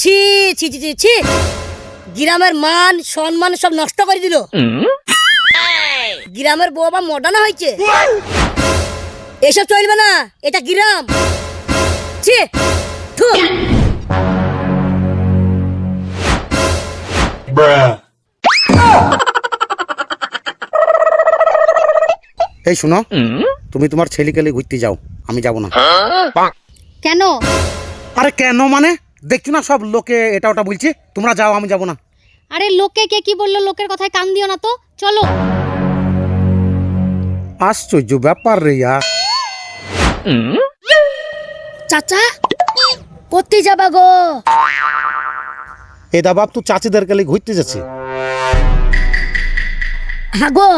ছি ছি ছি ছি ছি, গ্রামের মান সম্মান সব নষ্ট করে দিল। গ্রামের বউ আবার মডার্ন হয়েছে, এসব চলবে না, এটা গ্রাম। ছি থু। এই শুনো, তুমি তোমার ছেলেকে নিয়ে ঘুরতে যাও, আমি যাব না। কেন? আরে কেন মানে, দেখছো না সব লোকে এটা ওটা বলছে, তোমরা যাও, আমি যাব না। আরে লোকে কে কি বললো, লোকের কথায় কান দিও না তো, চলো। আশ্চর্য ব্যাপার রে ইয়ার। চাচা কোথায় যাবা গো? এ দা বাপ, তুই চাচিদেরকে নিয়ে ঘুরতে যাচ্ছে। হ্যাঁ গো,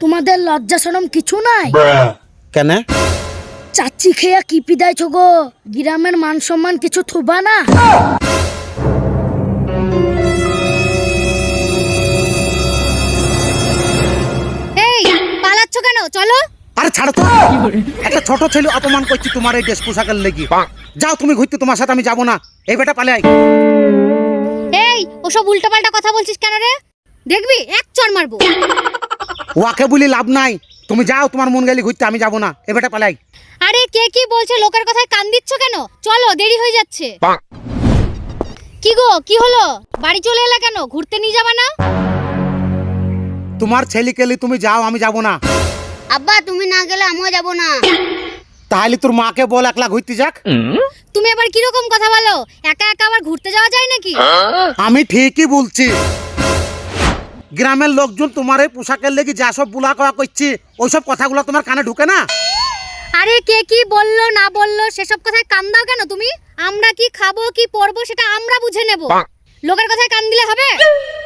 তোমাদের লজ্জা শরম কিছু নাই? কেন? চাচি খেয়া কি পিদাইছো গো? গ্রামের মান সম্মান কিছু থুবা না? এই পালাচ্ছ কেন, চলো। আরে ছাড়ো তো, একটা ছোট ছেলে অপমান করছি তোমার এই ড্রেস পোশাকের লেগে। যাও তুমি ঘুরতে, তোমার সাথে আমি যাব না। এই বেটা পালে আয়। এই ওসব উল্টাপাল্টা কথা বলছিস কেন রে? দেখবি এক চড় মারবো। ওয়াকে বলি লাভ নাই, তুমি যাও, তোমার মন গেলে ঘুরতে, আমি যাব না। এই বেটা পালে আয়। আরে কে কি বলছে, লোকের কথায় কান দিচ্ছ কেন? চলো, দেরি হয়ে যাচ্ছে। কি গো, কি হলো? বাড়ি চলে এলা কেন? ঘুরতে নিয়ে যাবা না? তোমার ছেলেকে নিয়ে তুমি যাও, আমি যাব না। আব্বা তুমি না গেলে আমিও যাব না। তাহলে তোর মাকে বল একলা ঘুরতে যাক। তুমি আবার কি রকম কথা বলো? একা একা আবার ঘুরতে যাওয়া যায় নাকি? আমি ঠিকই বলছি, গ্রামের লোকজন তোমার এই পোশাকের লেগে যা সব বুলা কয়া করছে, ওইসব কথাগুলো তোমার কানে ঢুকে না? আরে কে কি বললো না বললো সেসব কথায় কান দাও কেন তুমি? আমরা কি খাবো কি পরবো সেটা আমরা বুঝে নেব, লোকের কথায় কান দিলে হবে?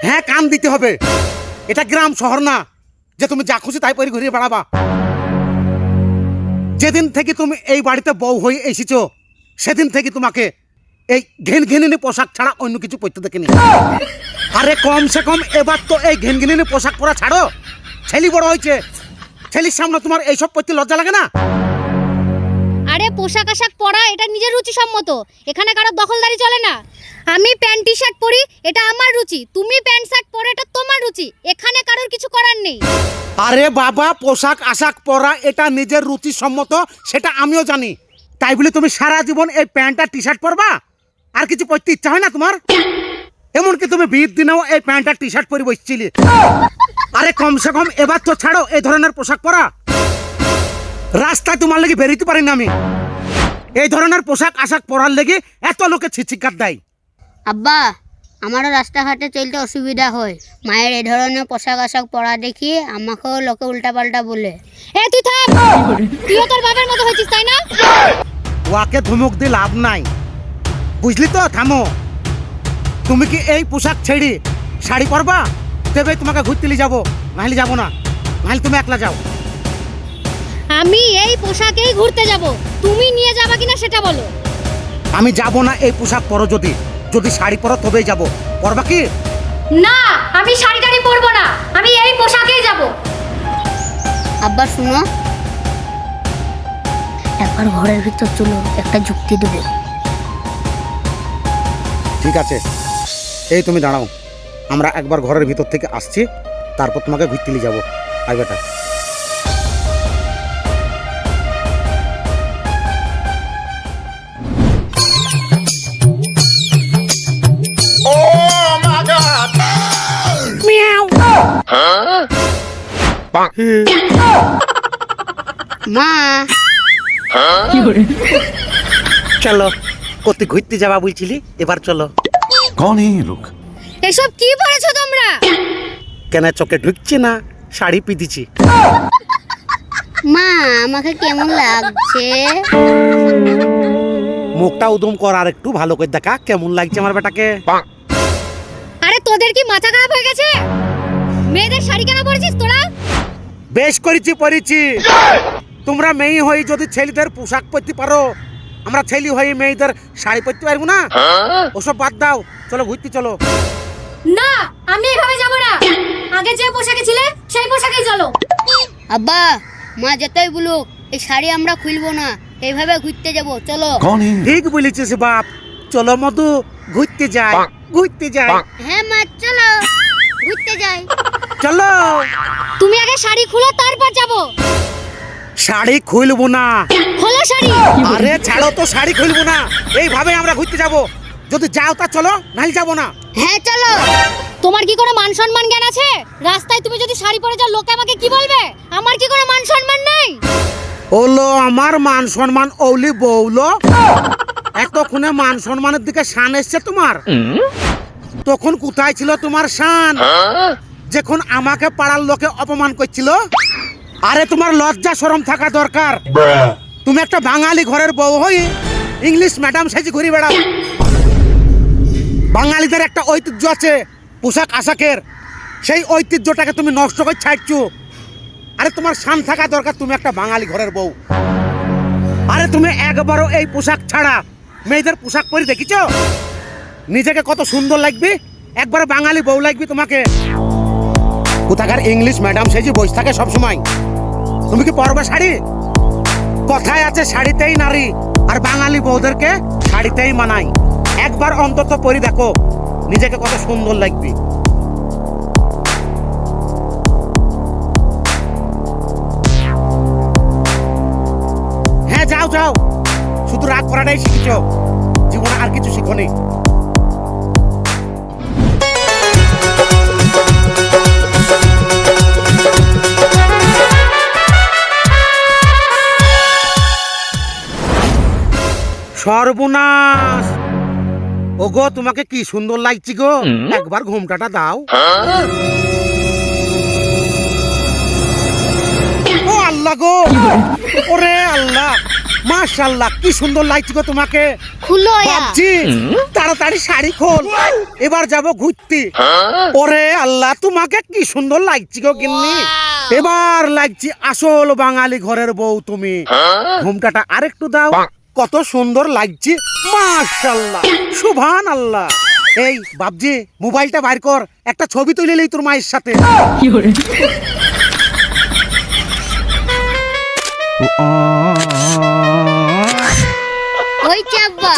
হ্যাঁ, কান দিতে হবে। এটা গ্রাম শহর না যে তুমি যা খুশি তাই পরে ঘুরিয়ে বেড়াবা। যেদিন থেকে তুমি এই বাড়িতে বউ হয়ে এসেছো, সেদিন থেকে তোমাকে এই ঘিনঘিনিনি পোশাক ছাড়া অন্য কিছু পরতে দেখিনি। আরে কমসে কম এবার তো এই ঘিনঘিনিনি পোশাক পরা ছাড়ো। ছেলে বড় হয়েছে, ছেলের সামনে তোমার এইসব পরতে লজ্জা লাগে না? আরে পোশাক আশাক পরা এটা নিজের রুচি সম্মত, এখানে কারো দখলদারি চলে না। আমি প্যান্ট টি শার্ট পরি, এটা আমার রুচি। তুমি প্যান্ট শার্ট পরে, এটা তোমার রুচি। এখানে কারোর কিছু করার নেই। আরে বাবা, পোশাক আশাক পরা এটা নিজের রুচি সম্মত, সেটা আমিও জানি। তাই বলে তুমি সারা জীবন এই প্যান্ট আর টি শার্ট পরবা? আর কিছু পরতে ইচ্ছা হয় না তোমার? এমনকি তুমি বিয়ের দিনেও এই প্যান্ট আর টি শার্ট পরে বসছিলে। আরে কমসে কম এবার তো ছাড়ো এই ধরনের পোশাক পরা। রাস্তায় তোমার লেগে বেরোতে পারি না আমি। এই ধরনের পোশাক আশাক পরার লেগে এত লোকে ছিচিকার দেয়। আব্বা আমারও রাস্তাঘাটে চলতে অসুবিধা হয়, মায়ের এই ধরনের পোশাক আশাক পরা দেখি আমাকেও লোকে উল্টাপাল্টা বলে। এ তুই থাম, তুইও তোর বাবার মতো হয়েছিস তাই না? ওয়াকে ধমক দিয়ে লাভ নাই, বুঝলি তো? থামো। তুমি কি এই পোশাক ছেড়ে শাড়ি পরবা? তবে তোমাকে ঘুরতে নিয়ে যাবো, নাহলে যাবো না। নাহলে তুমি একলা যাও। আমি এই পোশাকেই ঘুরতে যাব, তুমি নিয়ে যাবা কিনা সেটা বলো। আমি যাব না এই পোশাক পরো। যদি যদি শাড়ি পরো তবেই যাবো। পরবা কি? না, আমি শাড়ি টাড়ি পরবো না, আমি এই পোশাকেই যাব। আব্বা শুনো, একবার ঘরের ভিতর চলো, একটা যুক্তি দেবো। ঠিক আছে, এই তুমি দাঁড়াও, আমরা একবার ঘরের ভিতর থেকে আসছি, তারপর তোমাকে ঘুরতে নিয়ে যাবো। আই বেটা। মা চলো, কোথায় ঘুরতে যাবা বলছিলি? এবার চলো। कौन है ये लोग? এসব কি পরেছো তোমরা? কেন চোখে ঢুকছে না? শাড়ি পিঁধেছি। মা আমাকে কেমন লাগছে? মুখটা উদম কর, আর একটু ভালো করে দেখা কেমন লাগছে আমার বেটাকে। আরে তোদের কি মাথা খারাপ হয়ে গেছে? মেয়েদের শাড়ি কেন পরেছিস তোরা? বেশ করেছি, পরেছি। তোমরা মেয়ে হয়ে যদি ছেলেদের পোশাক পরতে পারো, আমরা ছেলে হয়ে মেয়েদের শাড়ি পরতে পারবো না? ওসব বাদ দাও, চলো ঘুরতে চলো। না, আমি এভাবে যাব না। আগে যে পোশাকে ছিলে সেই পোশাকেই চলো। আব্বা মা যতই বলুক এই শাড়ি আমরা খুলবো না, এইভাবে ঘুরতে যাব, চলো। कौन है ये? ঠিক বলেছিস বাপ, চলো মধু ঘুরতে যাই ঘুরতে যাই হ্যাঁ মা চলো ঘুরতে যাই। চলো। তুমি আগে শাড়ি খুলো তারপর যাব। শাড়ি খুলবো না। খোলো শাড়ি। আরে ছাড়ো তো, শাড়ি খুলবো না। এইভাবে আমরা ঘুরতে যাব। যদি যাও তা চলো, নাই যাবো না। হ্যাঁ চলো। তোমার কি কোনো মান সম্মান জ্ঞান আছে? রাস্তায় তুমি যদি শাড়ি পরে যাও লোকে আমাকে কি বলবে? আমার কি কোনো মান সম্মান নেই? ওলো আমার মান সম্মান ওলি বউলো। এতক্ষণে মান সম্মানের দিকে শান এসছে তোমার? তখন কোথায় ছিল তোমার শান, যখন আমাকে পাড়ার লোকে অপমান করছিল? আরে তোমার লজ্জা শরম থাকা দরকার। তুমি একটা বাঙালি ঘরের বউ হই ইংলিশ ম্যাডাম সেজে ঘুরে বেড়াও। বাঙালিদের একটা ঐতিহ্য আছে পোশাক আশাকের, সেই ঐতিহ্যটাকে তুমি নষ্ট করে ছাড়ছো। আরে তোমার শান থাকা দরকার, তুমি একটা বাঙালি ঘরের বউ। আরে তুমি একবারও এই পোশাক ছাড়া মেয়েদের পোশাক পরে দেখিছো? নিজেকে কত সুন্দর লাগবে, একবার বাঙালি বউ লাগবে তোমাকে। কোথাকার ইংলিশ ম্যাডাম সেজে বসে থাকে সবসময়। তুমি কি পরবে শাড়ি? কথায় আছে শাড়িতেই নারী, আর বাঙালি বউদেরকে শাড়িতেই মানায়। একবার অন্তত পরে দেখো, নিজেকে কত সুন্দর লাগবে। হ্যাঁ যাও যাও, শুধু রাগ করাটাই শিখেছো, জীবনে আর কিছু শিখোনি। সর্বনাশ! ওগো তোমাকে কি সুন্দর লাগছে গো, একবার ঘুমটাটা দাও। ও আল্লাহ গো, ওরে আল্লাহ, মাশাআল্লাহ কি সুন্দর লাগছে গো তোমাকে। খুলো ভাবছি তাড়াতাড়ি শাড়ি খোল, এবার যাব ঘুরতে। ওরে আল্লাহ, তোমাকে কি সুন্দর লাগছে গো গিন্নি। এবার লাগছে আসল বাঙালি ঘরের বউ তুমি। ঘুমটাটা আরেকটু দাও, কত সুন্দর লাগছে, মাশাআল্লাহ সুবহানাল্লাহ। এই বাবজি, মোবাইলটা বাইর কর, একটা ছবি তুলে নেই তোর মায়ের সাথে। ওই চাব্বা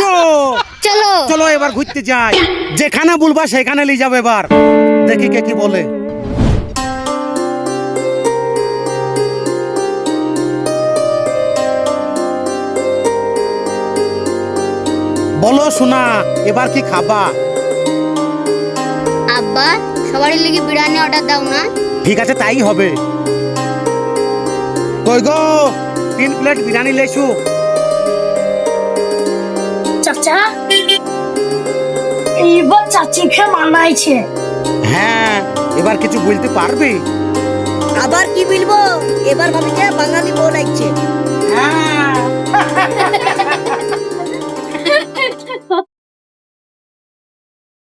চলো। চলো এবার ঘুরতে যাই, যেখানে বলবা সেখানে নিয়ে যাবে। এবার দেখি কে কি বলে। বলো সোনা, এবার কি খাবা? আব্বা সবারই লেগে বিরিয়ানি অর্ডার দাও না। ঠিক আছে তাই হবে। কই গো, 3 প্লেট বিরিয়ানি লেছু। চাচা, এইবার চাচিকে মানাইছে। হ্যাঁ, এবার কিছু বলতে পারবি? আবার কি বলবো, এবার ভাবি যে বাঙালি বউ লাগছে।